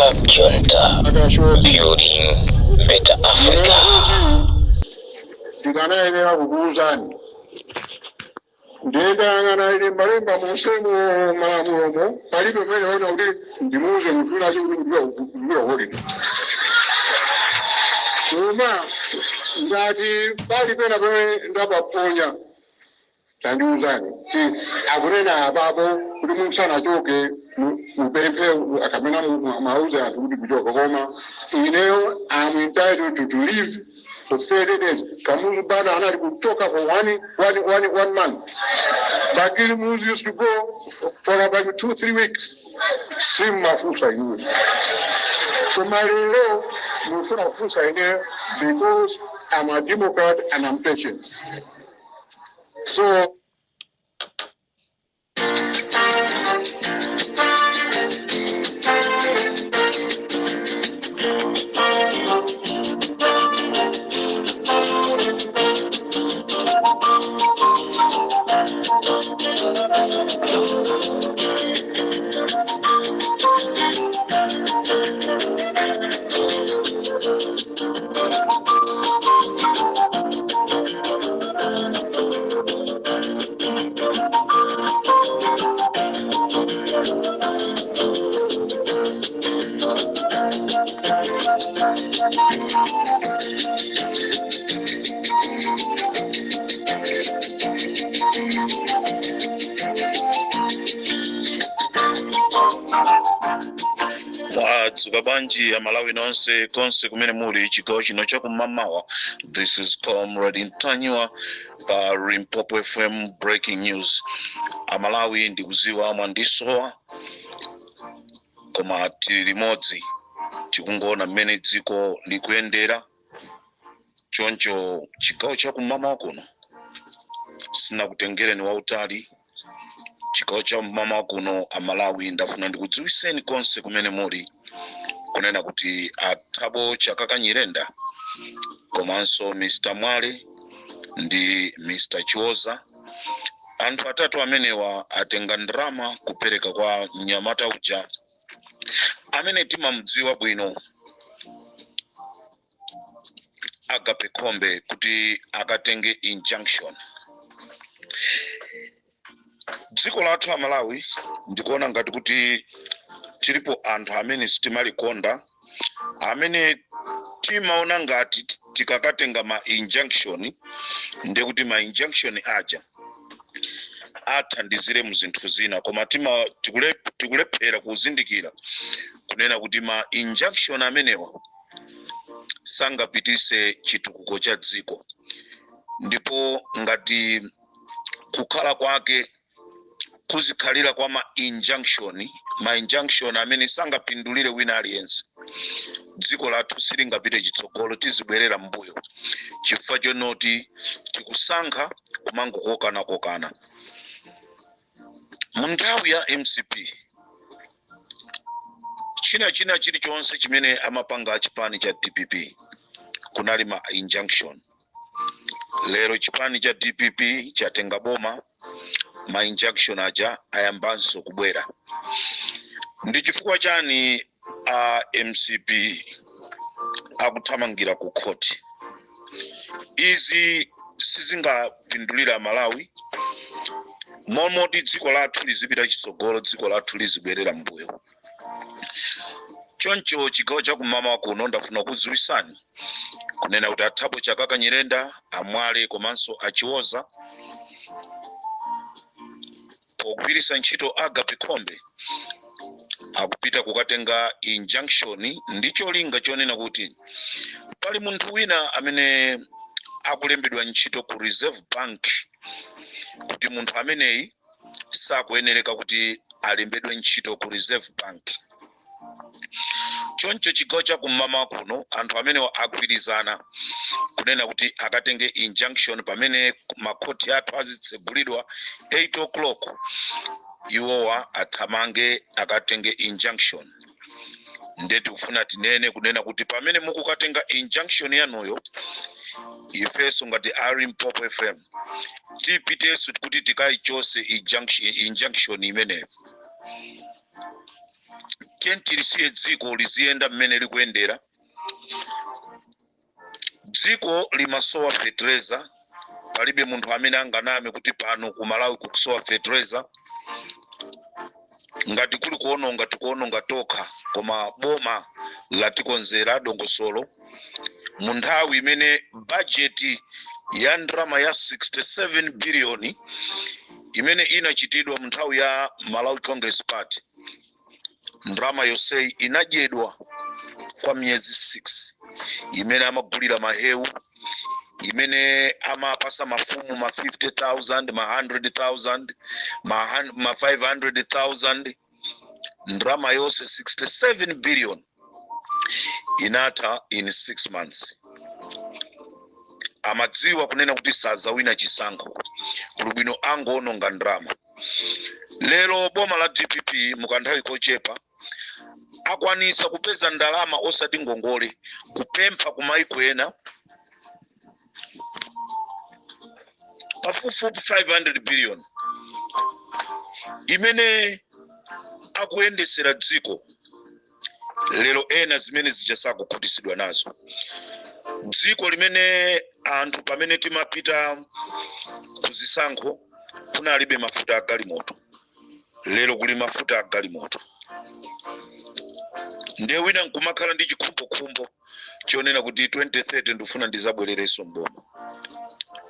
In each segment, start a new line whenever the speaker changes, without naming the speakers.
Club Junta, building better Africa.
Tikanaenera kukuuzani ndendangana ile malemba musemo malamulomo palibe mwene ona kuti ndimuze mutula chikunikudira holiday koma ngati pali pena pamene ndapaponya tandiuzani akunena apapo kuti munthu achoke muperepe akamena mauza anthu kuti kuchoka koma ineyo am entitled to live for 30 days. Kamuzu Bana anali kutoka for one month. But Gilmouz used to go for about 2-3 weeks. Sim mafusa inu. So my law, Musuna Fusa in because I'm a Democrat and I'm patient. So
Tsugabanji ya Malawi nonse konse kumene muli chigawo chino chakumamawa. This is Comrade Ntanywa pa Limpopo FM breaking news. Amalawi ndikuziwa mwandisowa koma tili limodzi tikungoona mmene dziko likuyendera choncho chigawo chakumamawa kuno sinakutengereni wautali. Chigawo chakumamawa kuno Amalawi ndafuna ndikudziwiseni konse kumene muli kunena kuti Athabo Chakaka Nyirenda komanso Mr. Mwale ndi Mr. Chiwoza anthu atatu amenewa atenga ndrama kupereka kwa mnyamata uja amene timamdziwa bwino Agape Khombe kuti akatenge injunction. Dziko lathu Malawi ndikuona ngati kuti chilipo anthu amene sitimalikonda amene timaona ngati tikakatenga ma injunction ndekuti ma injunction aja athandizire mu zinthu zina koma tikulephera kuzindikira kunena kuti ma injunction amenewa sangapitise chitukuko cha dziko ndipo ngati kukhala kwake kuzikhalira kwa ma injunction amene sangapindulire wina aliyense dziko lathu silingapite chitsogolo tizibwerera mbuyo chifukwa chonoti tikusankha kumangokokana mu nthawi ya MCP china chilichonse chimene amapanga chipani cha DPP kunali ma injunction. Lero chipani cha DPP chatenga boma ma injunction aja ayambanso kubwera. Ndi chifukwa chani MCP akuthamangira ku court. Izi sizingapindulira Malawi momoti dziko lathu lizipita chitsogolo dziko lathu lizibwerera mbuyo. Choncho chigawo chakumamawa kuno ndafuna kudziwisani kunena kuti Athabo Chakaka Nyirenda Amwale komanso Achiwoza pogwiritsa ntchito Agape Khombe akupita kukatenga injunction ndicho linga chonena kuti pali munthu wina amene akulembedwa ntchito ku Reserve Bank kuti munthu ameneyi sakuyenereka kuti alembedwe ntchito ku Reserve Bank. Choncho chigawo chakumamawa kuno anthu amene agwirizana kunena kuti akatenge injunction pamene makhoti athu azitsegulidwa 8 o'clock iwowa athamange akatenge injunction. Ndeti kufuna tinene kunena kuti pamene mukukatenga injunction yanuyo ifeso ngati Limpopo FM tipiteso kuti tikayichose injunction imeneyo. tenti lisiye dziko liziyenda mmene likuyendera. Dziko limasowa fertilizer, palibe munthu amene anganame kuti pano ku Malawi kukusowa fertilizer. Ngati kuli kuononga tikuononga tokha, koma boma latikonzera dongosolo mu nthawi imene budget ya ndalama ya 67 billion imene inachitidwa mu nthawi ya Malawi Congress Party. Ndalama yonseyi inadyedwa kwa miyezi 6 imene amagulira mahewu, imene amapasa mafumu ma 50,000, ma 100,000, ma 500,000. Ndalama yonse 67 billion inatha in 6 months. Amadziwa kunena kuti sazawina chisankho, kuli bwino angoononga ndalama. Lero boma la DPP mukanthawi kochepa akwanisa kupeza ndalama osati ngongole, kupempha kumaiko ena pafupifupi 500 billion imene akuyendesera dziko. Lero ena zimene zijasakukhutisidwa nazo. Dziko limene anthu pamene timapita kuzisankho kunalibe mafuta a galimoto, lero kuli mafuta a galimoto. Ndiye wina nkumakhala ndi chikhumbokhumbo chionena kuti 2030 ndifuna ndizabwerereso mboma.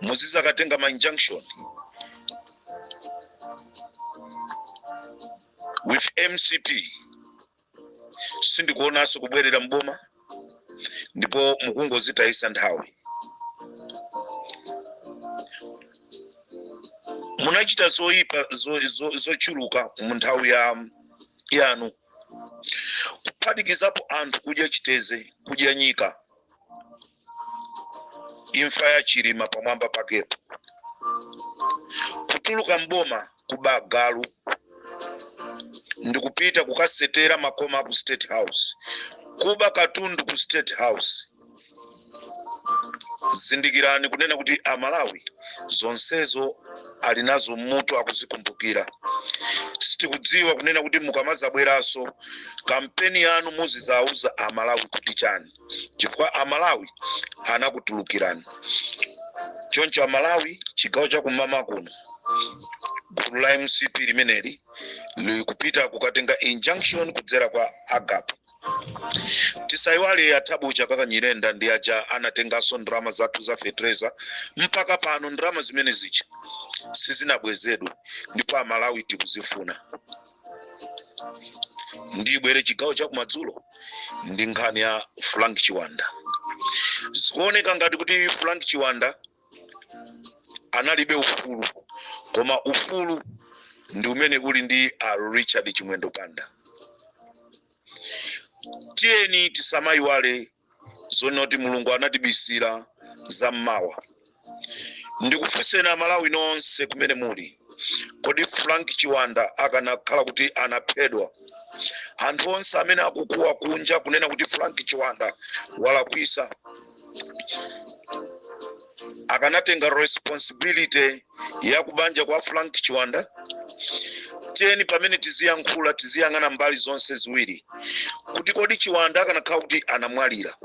Muziza katenga ma injunction with MCP, sindikuonaso kubwerera mboma, ndipo mukungozitayisa nthawi. Munachita zoyipa zochuluka mu nthawi yanu, kuphatikizapo anthu kudya chiteze, kudya nyika, imfa ya chilima pamwamba pakepo, kutuluka mboma kuba galu, ndikupita kukasetera makoma ku State House, kuba katundu ku State House. Zindikirani kunena kuti Amalawi zonsezo alinazo mutu akuzikumbukira. Sitikudziwa kunena kuti mukamazabweraso kampeni yanu muzizauza Amalawi kuti chani, chifukwa Amalawi anakutulukirani. Choncho Amalawi chigawo cha kumama kuno, gulu la MCP limeneli likupita kukatenga injunction kudzera kwa AGAP. Tisaiwale Atabu Chakaka Nyirenda ndi aja anatengaso ndalama zathu za fertilizer. Mpaka pano ndalama zimene zicha sizinabwezedwe, ndipo Amalawi tikuzifuna. Ndibwere chigawo cha kumadzulo ndi nkhani ya Frank Chiwanda. Zikuoneka ngati kuti Frank Chiwanda analibe ufulu, koma ufulu ndi umene uli ndi Richard Chimwendo Panda. Tieni tisamayiwale zonoti Mulungu anatibisira za mmawa. Ndikufunseni Amalawi nonse kumene muli, kodi Frank Chiwanda akanakhala kuti anaphedwa? Anthu onse amene akukuwa kunja kunena kuti Frank Chiwanda walakwisa, akanatenga responsibility ya kubanja kwa Frank Chiwanda? Tieni pamene tiziyankhula tiziyang'ana mbali zonse ziwiri, kuti kodi Chiwanda akanakhala kuti anamwalira,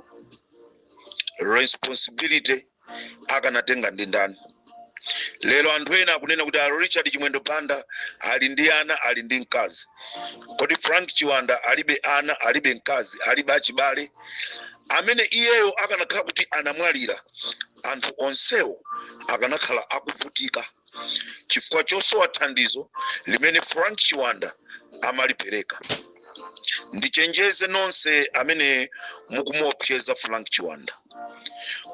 responsibility akanatenga ndi ndani? Lero anthu ena akunena kuti Richard Chimwendo Panda ali ndi ana, ali ndi mkazi. Kodi Frank Chiwanda alibe ana, alibe mkazi, alibe achibale? Amene iyeyo akanakhala kuti anamwalira, anthu onsewo akanakhala akuvutika chifukwa chosowa thandizo limene Frank Chiwanda amalipereka. Ndichenjeze nonse amene mukumuopseza Frank Chiwanda.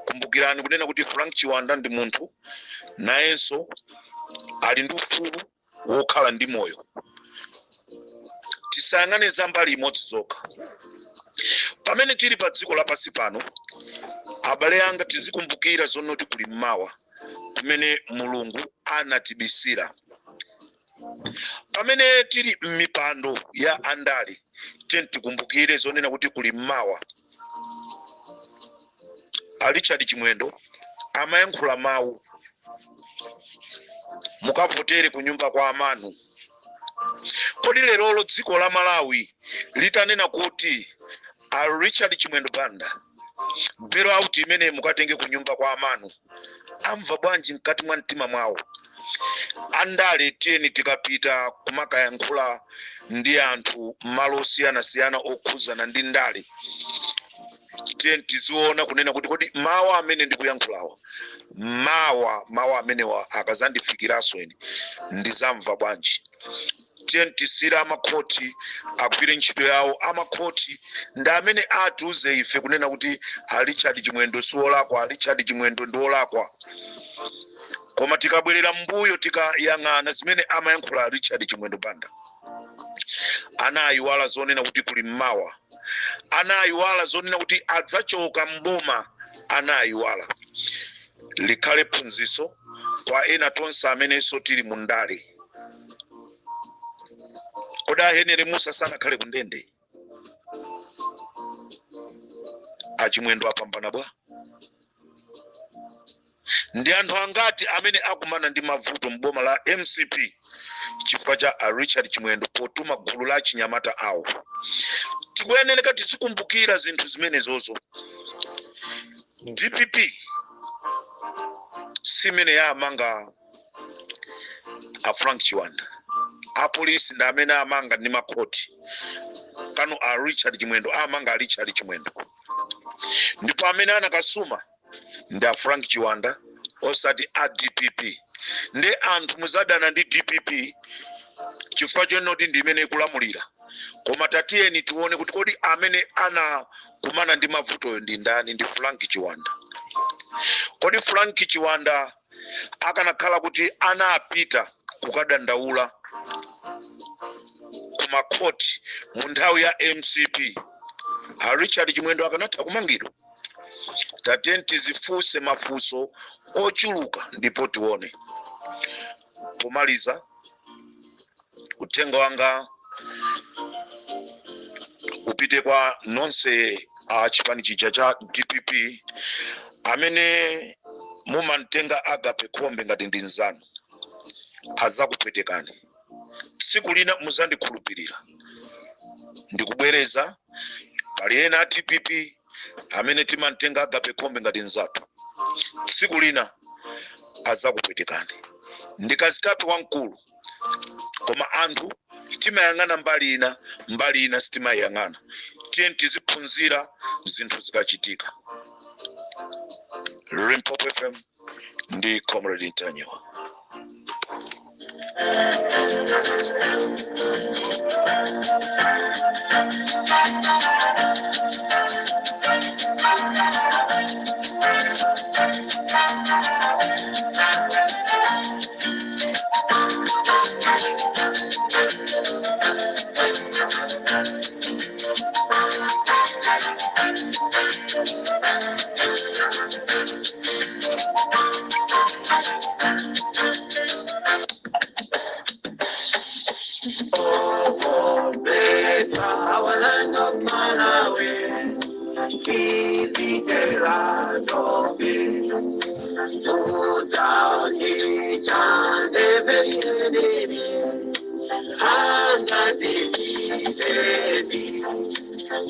Kumbukirani kunena kuti Frank Chiwanda ndi munthu nayenso ali ndi ufulu wokhala ndi moyo. Tisayang'ane za mbali imodzi zokha. Pamene tili pa dziko lapansi pano, abale anga, tizikumbukira zonoti kuli mmawa kumene Mulungu anatibisira. Pamene tili m'mipando ya andale, tikumbukire zonena kuti kuli mmawa. Richard Chimwendo amayankhula mawu, mukavotere kunyumba kwa Amanu. Kodi lero dziko la Malawi litanena kuti a Richard Chimwendo Banda bero out imene mukatenge kunyumba kwa Amanu, amva bwanji mkati mwa mtima mwawo? Andale tieni tikapita kumakayankhula ndi anthu malo osiyana okhuzana ndi ndale, tieni tiziona kunena kuti kodi mawu amene ndikuyankhulawa, mawu amenewa akazandifikiranso ine ndizamva bwanji. Tieni tisira amakhoti agwire ntchito yawo. Amakhoti ndi amene atiuze ife kunena kuti a Richard Chimwendo siwolakwa, a Richard Chimwendo ndiwolakwa. Koma tikabwerera mbuyo tikayang'ana zimene amayankhula a Richard Chimwendo Banda, anayiwala zonena kuti kuli mmawa, anayiwala zonena kuti adzachoka mboma, anayiwala. Likhale phunziso kwa ena tonse amenenso tili mu ndale. Koda Henry Musa sanakhale kundende, a Chimwendo apambana bwa. Ndi anthu angati amene akumana ndi mavuto mboma la MCP chifukwa cha a Richard Chimwendo potuma gulu la chinyamata awo. Tikuyenera tizikumbukira zinthu zimenezozo. DPP simene ya amanga a Frank Chiwanda, a polisi ndi amene amanga ndi makhoti. Kano a Richard Chimwendo amanga a Richard Chimwendo, ndipo amene anakasuma ndi a Frank Chiwanda osati a DPP. Ndi anthu muzadana ndi DPP chifukwa chonoti ndi imene ikulamulira. Koma tatiyeni tione kuti kodi amene anakumana ndi mavutoyo ndi ndani? Ndi Frank Chiwanda. Kodi Frank Chiwanda akanakhala kuti anapita kukadandaula kumakhoti mu nthawi ya MCP, a Richard Chimwendo akanatha kumangidwa? Tatiyeni tizifunse mafunso ochuluka ndipo tione. Pomaliza, uthenga wanga upite kwa nonse a chipani chija cha DPP amene mumantenga Agape Khombe ngati ndi nzanu. Azakupwetekani. Tsiku lina muzandikhulupirira. Ndikubwereza pali ena a DPP amene timantenga Agape Khombe ngati nzatu. Tsiku lina azakupwetekani. Ndikazitape wamkulu, koma anthu timayang'ana mbali ina sitimayang'ana. Tieni tiziphunzira zinthu zikachitika. Limpopo FM ndi Comrade Ntanyo.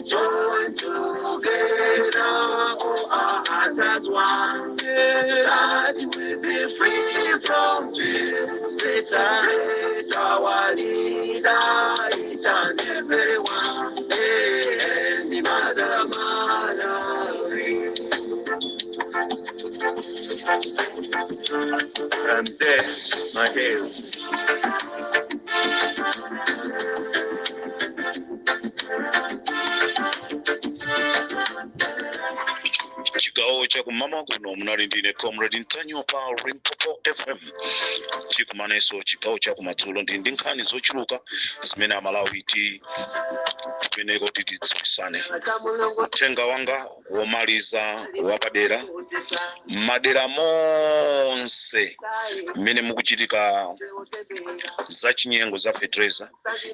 Join together, oh, our hearts as one, that we will be free from fear. Celebrate our leader, each and every one, and the Mother Malawi. From there, my hail.
Chigawo cha kumama kuno munali ndine Comrade Ntanyo pa Limpopo FM. Chikumaneso chigawo cha kumadzulo ndi nkhani zochuluka zimene Amalawi tipeneko titidziwisane. Uthenga wanga womaliza wapadera, madera monse mmene mukuchitika za chinyengo za fetreza,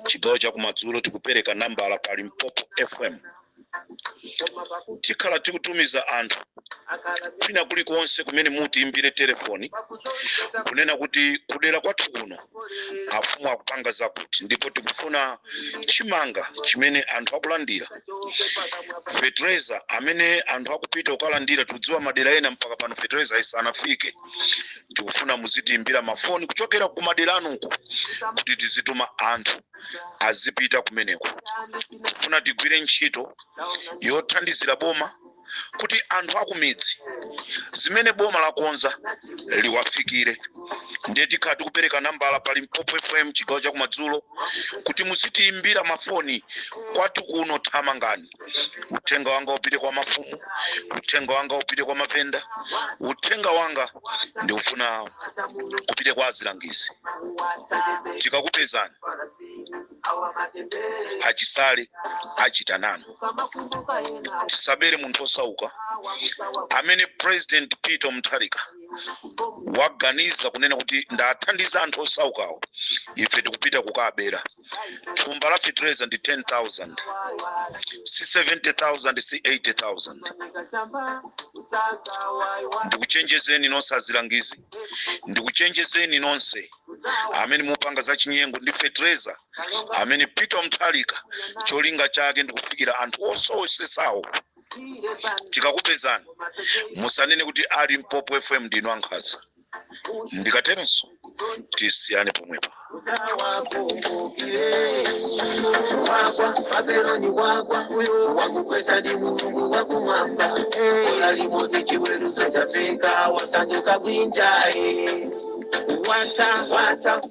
chigawo cha kumadzulo tikupereka nambala pa Limpopo FM. Tikhala tikutumiza anthu kwina kulikonse kumene muti imbire telefoni kunena kuti kudera kwathu kuno afumu akupanga zakuti ndipo tikufuna chimanga chimene anthu akulandira fertilizer amene anthu akupita ukalandira tudziwa madera ena mpaka pano fertilizer isanafike. Tikufuna muzitiimbira mafoni kuchokera ku madera anuko kuti tizituma anthu azipita kumeneko. Tikufuna tigwire ntchito yothandizira boma kuti anthu akumidzi zimene boma lakonza liwafikire. Ndiye tikhati kupereka nambala pali Limpopo FM chigawo cha kumadzulo kuti muzitiimbira mafoni kwatu kuno thamangani. Uthenga wanga upite kwa mafumu, uthenga wanga upite kwa mapenda, uthenga wanga ndikufuna upite kwa azilangizi. Tikakupezani achisale achitanano. Tisabere munthu osauka amene President Peter Mutharika waganiza kunena kuti ndathandiza anthu osaukawo. Ife tikupita kukabera thumba la fertilizer ndi 10,000 si 70,000 si 80,000. Ndikuchenjezeni nonse azilangizi, ndikuchenjezeni nonse amene mupanga za chinyengo ndi fertilizer amene Peter Mutharika cholinga chake ndikufikira anthu ososesawo. Tikakupezani musanene kuti ali Limpopo FM ndinu ankhanza. Ndikaterenso tisiyane pomwepa.
Babeloni wagwa uyo wakukwesa ndi mulungu wakumwamba. Ola limodzi chiweruzo chafika wasanduka bwinja. Wata